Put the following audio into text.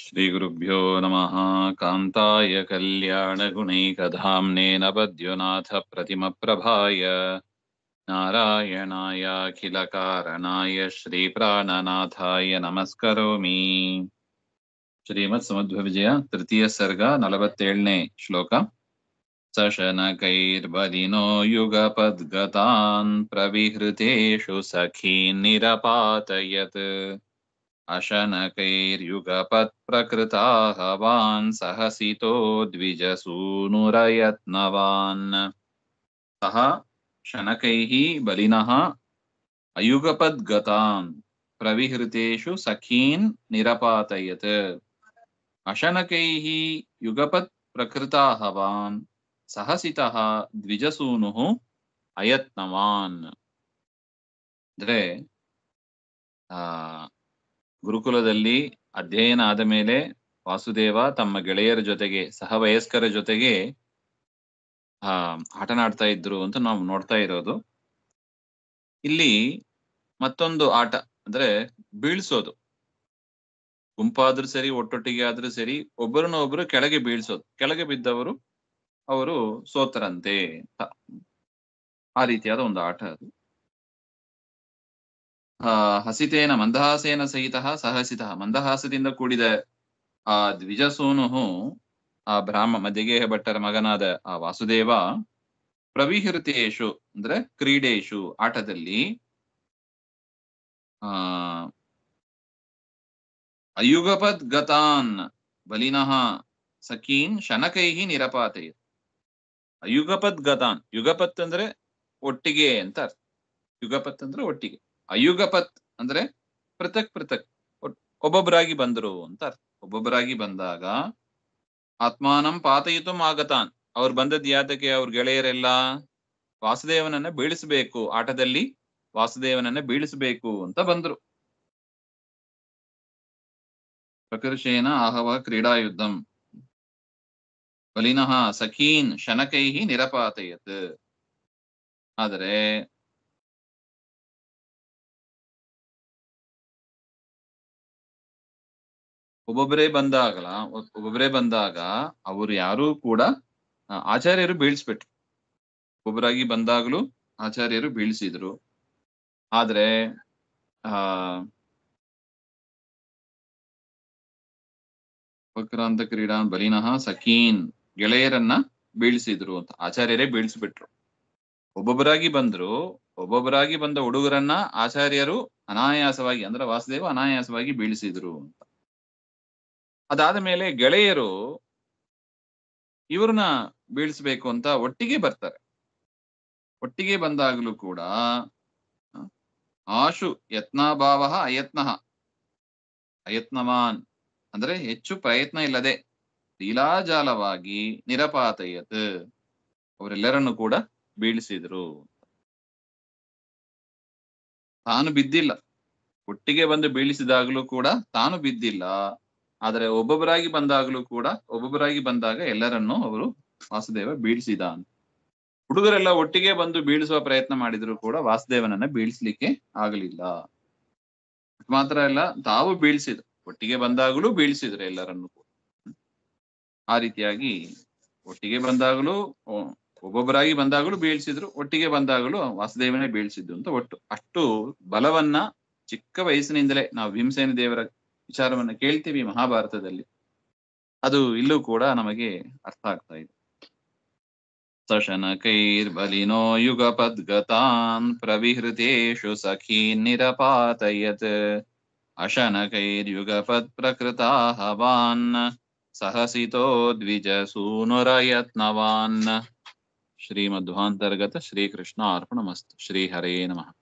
श्रीगुरुभ्यो नमः। कान्ताय कल्याणगुणैकधाम्ने नपद्योनाथ प्रतिमप्रभाय नारायणायाखिलकारणाय श्रीप्राणनाथाय नमस्करोमि। श्रीमत्समध्वविजय तृतीय सर्ग 47ನೇ ಶ್ಲೋಕ. ಸಶನಕೈರ್ಬಲಿನೋ ಯುಗಪದ್ಗತಾನ್ ಪ್ರವಿಹೃತೇಷು ಸಖೀನ್ ನಿರಪಾತಯತ್ ಅಶನಕೈರ್ಯುಗಪತ್ ಪ್ರಕೃತಾಹವಾನ್ ಸಹಸಿತೋ ದ್ವಿಜಸೂನುರಯತ್ನವಾನ್. ಸಹ ಶನಕೈಃ ಬಲಿನಃ ಅಯುಗಪದ್ಗತಾನ್ ಪ್ರವಿಹೃತೇಷು ಸಖೀನ್ ನಿರಪಾತಯತ್ ಅಶನಕೈಃ ಯುಗಪತ್ ಪ್ರಕೃತಾಹವಾನ್ ಸಹಸಿತಃ ದ್ವಿಜಸೂನುಃ ಅಯತ್ನವಾನ್. ಅಂದ್ರೆ ಗುರುಕುಲದಲ್ಲಿ ಅಧ್ಯಯನ ಆದ ಮೇಲೆ ವಾಸುದೇವ ತಮ್ಮ ಗೆಳೆಯರ ಜೊತೆಗೆ ಸಹವಯಸ್ಕರ ಜೊತೆಗೆ ಆಟನಾಡ್ತಾ ಇದ್ರು ಅಂತ ನಾವು ನೋಡ್ತಾ ಇರೋದು. ಇಲ್ಲಿ ಮತ್ತೊಂದು ಆಟ ಅಂದ್ರೆ ಬೀಳ್ಸೋದು. ಗುಂಪಾದ್ರೂ ಸರಿ, ಒಟ್ಟೊಟ್ಟಿಗೆ ಆದ್ರೂ ಸರಿ, ಒಬ್ಬರನ್ನ ಒಬ್ರು ಕೆಳಗೆ ಬೀಳ್ಸೋದು. ಕೆಳಗೆ ಬಿದ್ದವರು ಅವರು ಸೋತರಂತೆ. ಆ ರೀತಿಯಾದ ಒಂದು ಆಟ ಅದು. ಹಸಿತೇನ ಮಂದಹಾಸೇನ ಸಹಿತ ಸಹಸಿತ. ಮಂದಹಾಸದಿಂದ ಕೂಡಿದ ಆ ದ್ವಿಜಸೂನು, ಆ ಮಧ್ಯಗೇಹ ಭಟ್ಟರ ಮಗನಾದ ಆ ವಾಸುದೇವ, ಪ್ರವಿಹೃತೇಶು ಅಂದ್ರೆ ಕ್ರೀಡೇಶು ಆಟದಲ್ಲಿ, ಅಯುಗಪದ್ ಗತಾನ್ ಬಲಿನಃ ಸಖೀನ್ ಶನಕೈಹಿ ನಿರಪಾತಯ. ಅಯುಗಪದ್ ಗತಾನ್, ಯುಗಪತ್ ಅಂದ್ರೆ ಒಟ್ಟಿಗೆ ಅಂತ ಅರ್ಥ. ಯುಗಪತ್ ಅಂದ್ರೆ ಒಟ್ಟಿಗೆ, ಅಯುಗಪತ್ ಅಂದ್ರೆ ಪೃಥಕ್ ಪೃಥಕ್, ಒಬ್ಬೊಬ್ಬರಾಗಿ ಬಂದರು ಅಂತ ಅರ್ಥ. ಒಬ್ಬೊಬ್ಬರಾಗಿ ಬಂದಾಗ ಆತ್ಮಾನಂ ಪಾತಯಿತು ಆಗತಾನ್, ಅವ್ರು ಬಂದದ್ದು ಯಾತಕ್ಕೆ? ಅವ್ರ ಗೆಳೆಯರೆಲ್ಲ ವಾಸುದೇವನನ್ನ ಬೀಳಿಸಬೇಕು, ಆಟದಲ್ಲಿ ವಾಸುದೇವನನ್ನ ಬೀಳಿಸಬೇಕು ಅಂತ ಬಂದ್ರು. ಪ್ರಕರ್ಷೇನ ಆಹವ ಕ್ರೀಡಾಯುದ್ಧಂ ಬಲಿನಃ ಸಖೀನ್ ಶನಕೈಹಿ ನಿರಪಾತಯತ್. ಆದರೆ ಒಬ್ಬೊಬ್ಬರೇ ಬಂದಾಗ ಅವರು ಯಾರೂ ಕೂಡ ಆಚಾರ್ಯರು ಬೀಳ್ಸ್ಬಿಟ್ರು. ಒಬ್ಬರಾಗಿ ಬಂದಾಗಲೂ ಆಚಾರ್ಯರು ಬೀಳ್ಸಿದ್ರು. ಆದ್ರೆ ವಕ್ರಾಂತ ಕ್ರೀಡಾ ಬಲಿನಃ ಸಖೀನ್, ಗೆಳೆಯರನ್ನ ಬೀಳ್ಸಿದ್ರು ಅಂತ ಆಚಾರ್ಯರೇ ಬೀಳ್ಸ್ಬಿಟ್ರು. ಒಬ್ಬೊಬ್ಬರಾಗಿ ಬಂದ ಹುಡುಗರನ್ನ ಆಚಾರ್ಯರು ಅನಾಯಾಸವಾಗಿ, ಅಂದ್ರೆ ವಾಸುದೇವ ಅನಾಯಾಸವಾಗಿ ಬೀಳಿಸಿದ್ರು ಅಂತ. ಅದಾದ ಮೇಲೆ ಗೆಳೆಯರು ಇವ್ರನ್ನ ಬೀಳಿಸ್ಬೇಕು ಅಂತ ಒಟ್ಟಿಗೆ ಬರ್ತಾರೆ. ಒಟ್ಟಿಗೆ ಬಂದಾಗಲೂ ಕೂಡ ಆಶು ಯತ್ನಾಭಾವ ಅಯತ್ನವಾನ್ ಅಂದ್ರೆ ಹೆಚ್ಚು ಪ್ರಯತ್ನ ಇಲ್ಲದೆ ಲೀಲಾಜಾಲವಾಗಿ ನಿರಪಾತಯತ್ ಅವರೆಲ್ಲರನ್ನು ಕೂಡ ಬೀಳಿಸಿದ್ರು. ತಾನು ಬಿದ್ದಿಲ್ಲ. ಒಟ್ಟಿಗೆ ಬಂದು ಬೀಳಿಸಿದಾಗಲೂ ಕೂಡ ತಾನು ಬಿದ್ದಿಲ್ಲ. ಆದರೆ ಒಬ್ಬೊಬ್ಬರಾಗಿ ಬಂದಾಗ ಎಲ್ಲರನ್ನೂ ಅವರು ವಾಸುದೇವ ಬೀಳಿಸಿದ ಅಂತ. ಹುಡುಗರೆಲ್ಲ ಒಟ್ಟಿಗೆ ಬಂದು ಬೀಳಿಸುವ ಪ್ರಯತ್ನ ಮಾಡಿದ್ರು ಕೂಡ ವಾಸುದೇವನನ್ನ ಬೀಳಿಸ್ಲಿಕ್ಕೆ ಆಗಲಿಲ್ಲ. ಮಾತ್ರ ಅಲ್ಲ, ತಾವು ಬೀಳಿಸಿದ್ರು. ಒಟ್ಟಿಗೆ ಬಂದಾಗಲೂ ಬೀಳಿಸಿದ್ರು ಎಲ್ಲರನ್ನು ಕೂಡ. ಆ ರೀತಿಯಾಗಿ ಒಟ್ಟಿಗೆ ಬಂದಾಗಲೂ, ಒಬ್ಬೊಬ್ಬರಾಗಿ ಬಂದಾಗಲೂ ಬೀಳಿಸಿದ್ರು, ಒಟ್ಟಿಗೆ ಬಂದಾಗಲೂ ವಾಸುದೇವನೇ ಬೀಳಿಸಿದ್ದು ಅಂತ. ಒಟ್ಟು ಅಷ್ಟು ಬಲವನ್ನ ಚಿಕ್ಕ ವಯಸ್ಸಿನಿಂದಲೇ ನಾವು ಭೀಮಸೇನ ದೇವರ ವಿಚಾರವನ್ನ ಕೇಳ್ತೀವಿ ಮಹಾಭಾರತದಲ್ಲಿ. ಅದು ಇಲ್ಲೂ ಕೂಡ ನಮಗೆ ಅರ್ಥ ಆಗ್ತಾ ಇದೆ. ಸಶನಕೈರ್ಬಲಿನೋ ಯುಗಪದ್ಗತಾನ್ ಪ್ರವಿಹೃತೇಷು ಸಖೀನ್ ನಿರಪಾತಯತ್ ಅಶನಕೈರ್ಯುಗಪತ್ ಪ್ರಕೃತಾಹವಾನ್ ಸಹಸಿತೋ ದ್ವಿಜಸೂನುರಯತ್ನವಾನ್. ಶ್ರೀಮಧ್ವಾಂತರ್ಗತ ಶ್ರೀಕೃಷ್ಣ ಅರ್ಪಣಮಸ್ತು. ಶ್ರೀ ಹರೇ ನಮಃ.